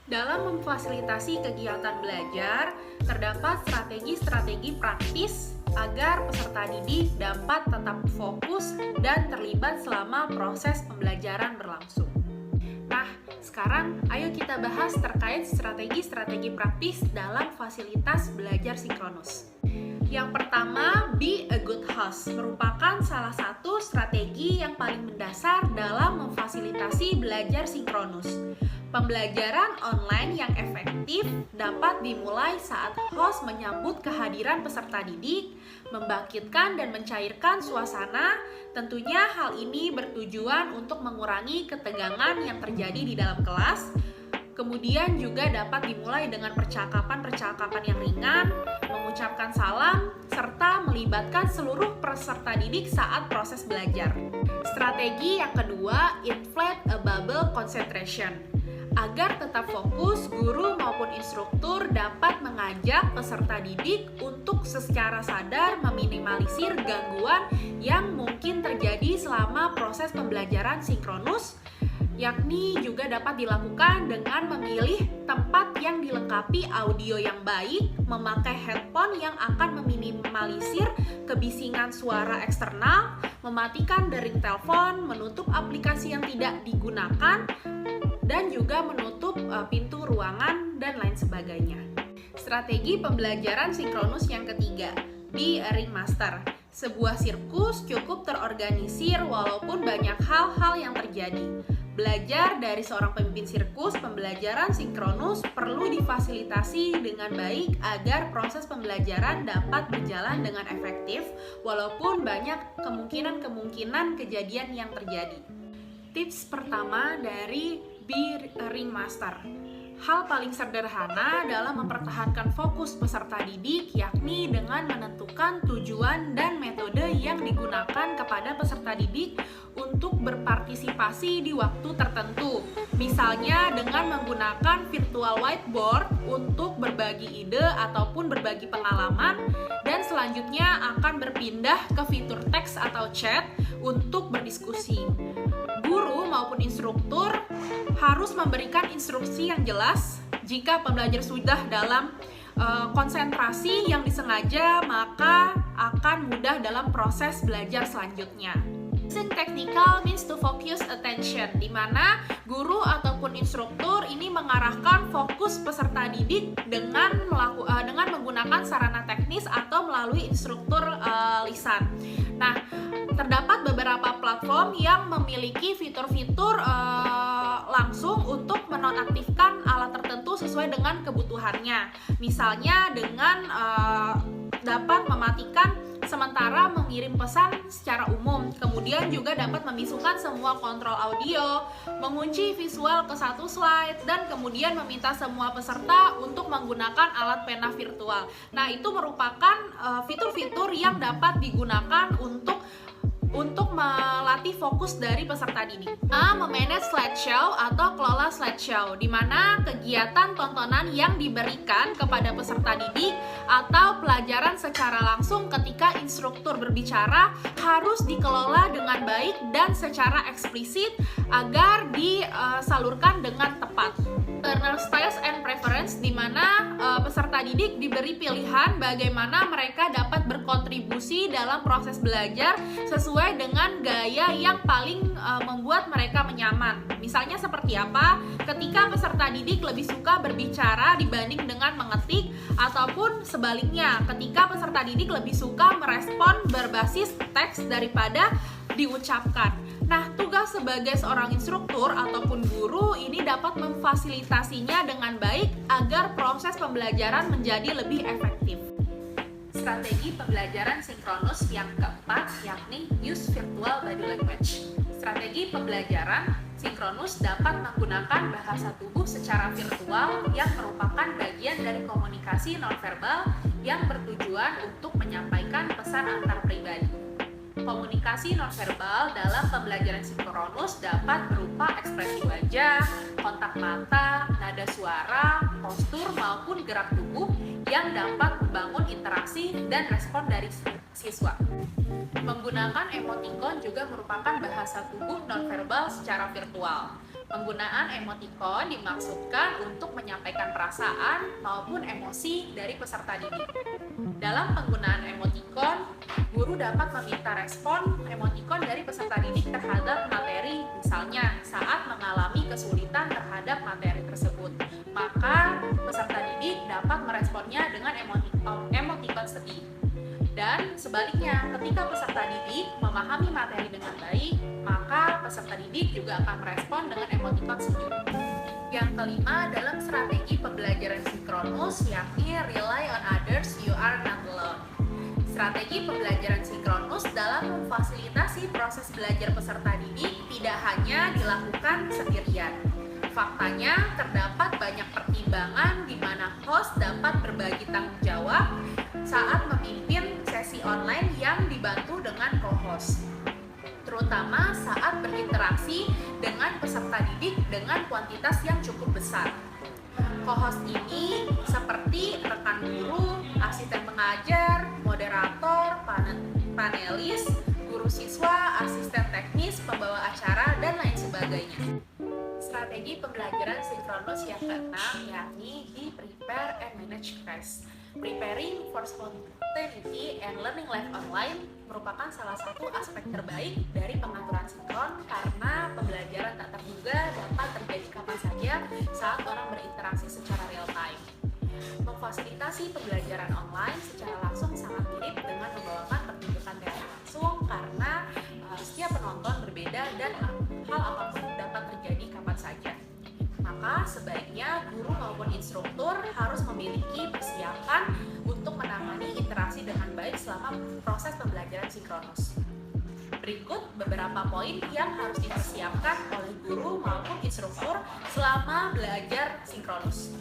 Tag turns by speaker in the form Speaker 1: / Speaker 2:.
Speaker 1: Dalam memfasilitasi kegiatan belajar, terdapat strategi-strategi praktis agar peserta didik dapat tetap fokus dan terlibat selama proses pembelajaran berlangsung. Nah, sekarang ayo kita bahas terkait strategi-strategi praktis dalam fasilitas belajar sinkronus. Yang pertama, be a good host merupakan salah satu strategi yang paling mendasar dalam memfasilitasi belajar sinkronus. Pembelajaran online yang efektif dapat dimulai saat host menyambut kehadiran peserta didik, membangkitkan dan mencairkan suasana. Tentunya hal ini bertujuan untuk mengurangi ketegangan yang terjadi di dalam kelas. Kemudian juga dapat dimulai dengan percakapan-percakapan yang ringan, mengucapkan salam, serta melibatkan seluruh peserta didik saat proses belajar. Strategi yang kedua, inflate a bubble concentration. Agar tetap fokus, guru maupun instruktur dapat mengajak peserta didik untuk secara sadar meminimalisir gangguan yang mungkin terjadi selama proses pembelajaran sinkronus, yakni juga dapat dilakukan dengan memilih tempat yang dilengkapi audio yang baik, memakai headphone yang akan meminimalisir kebisingan suara eksternal, mematikan dering telepon, menutup aplikasi yang tidak digunakan, dan juga menutup pintu ruangan dan lain sebagainya. Strategi pembelajaran sinkronus yang ketiga, be a ringmaster. Sebuah sirkus cukup terorganisir walaupun banyak hal-hal yang terjadi. Belajar dari seorang pemimpin sirkus, pembelajaran sinkronus perlu difasilitasi dengan baik agar proses pembelajaran dapat berjalan dengan efektif walaupun banyak kemungkinan kejadian yang terjadi. Tips pertama dari be a ringmaster. Hal paling sederhana dalam mempertahankan fokus peserta didik yakni dengan menentukan tujuan dan metode yang digunakan kepada peserta didik untuk berpartisipasi di waktu tertentu. Misalnya dengan menggunakan virtual whiteboard untuk berbagi ide ataupun berbagi pengalaman, dan selanjutnya akan berpindah ke fitur teks atau chat untuk berdiskusi. Guru maupun instruktur harus memberikan instruksi yang jelas. Jika pembelajar sudah dalam konsentrasi yang disengaja, maka akan mudah dalam proses belajar selanjutnya. Using technical means to focus attention, di mana guru ataupun instruktur ini mengarahkan fokus peserta didik dengan menggunakan sarana teknis atau melalui instruktur lisan. Nah, terdapat beberapa platform yang memiliki fitur-fitur langsung untuk menonaktifkan alat tertentu sesuai dengan kebutuhannya. Misalnya dengan dapat mematikan sementara mengirim pesan secara umum, kemudian juga dapat membisukan semua kontrol audio, mengunci visual ke satu slide, dan kemudian meminta semua peserta untuk menggunakan alat pena virtual. Nah, itu merupakan fitur-fitur yang dapat digunakan untuk melatih fokus dari peserta didik. Memanage slideshow atau kelola slideshow, di mana kegiatan tontonan yang diberikan kepada peserta didik atau pelajaran secara langsung ketika instruktur berbicara harus dikelola dengan baik dan secara eksplisit agar disalurkan dengan tepat. Learner styles and preference, di mana peserta didik diberi pilihan bagaimana mereka dapat berkontribusi dalam proses belajar sesuai dengan gaya yang paling membuat mereka nyaman. Misalnya seperti apa? Ketika peserta didik lebih suka berbicara dibanding dengan mengetik, ataupun sebaliknya, ketika peserta didik lebih suka merespon berbasis teks daripada diucapkan. Nah, tugas sebagai seorang instruktur ataupun guru ini dapat memfasilitasinya dengan baik agar proses pembelajaran menjadi lebih efektif. Strategi pembelajaran sinkronus yang keempat yakni use virtual body language. Strategi pembelajaran sinkronus dapat menggunakan bahasa tubuh secara virtual yang merupakan bagian dari komunikasi nonverbal yang bertujuan untuk menyampaikan pesan antar pribadi. Komunikasi nonverbal dalam pembelajaran sinkronus dapat berupa ekspresi wajah, kontak mata, nada suara, postur maupun gerak tubuh yang dapat membangun interaksi dan respon dari siswa. Menggunakan emoticon juga merupakan bahasa tubuh nonverbal secara virtual. Penggunaan emoticon dimaksudkan untuk menyampaikan perasaan maupun emosi dari peserta didik. Dalam penggunaan emoticon, guru dapat meminta respon emoticon dari peserta didik terhadap materi, misalnya saat mengalami kesulitan terhadap materi tersebut. Maka peserta didik dapat meresponnya dengan emoticon sedih. Dan sebaliknya, ketika peserta didik memahami materi dengan baik, maka peserta didik juga akan merespon dengan emoticon senyum. Yang kelima, dalam strategi pembelajaran sinkronus, yakni rely on others, you are not alone. Strategi pembelajaran sinkronus dalam memfasilitasi proses belajar peserta didik tidak hanya dilakukan sendirian. Faktanya, terdapat banyak pertimbangan di mana host dapat berbagi tanggung jawab saat memimpin sesi online yang dibantu dengan co-host, terutama saat berinteraksi dengan peserta didik dengan kuantitas yang cukup besar. Co-host ini seperti rekan guru, asisten pengajar, moderator, panelis, guru siswa, asisten teknis, pembawa acara, dan lain sebagainya. Strategi pembelajaran sinkronus yang keenam yakni di prepare and manage class. Preparing for spontaneity and learning live online merupakan salah satu aspek terbaik dari pengaturan sinkron karena pembelajaran tak terduga dapat terjadi kapan saja saat orang berinteraksi secara real time. Memfasilitasi pembelajaran online secara langsung sangat mirip dengan membawakan pertunjukan dari langsung karena setiap penonton berbeda dan hal apapun dapat terjadi kapan saja. Maka sebaiknya guru maupun instruktur harus memiliki persiapan untuk menangani interaksi dengan baik selama proses pembelajaran sinkronus. Berikut beberapa poin yang harus dipersiapkan oleh guru maupun instruktur selama belajar sinkronus.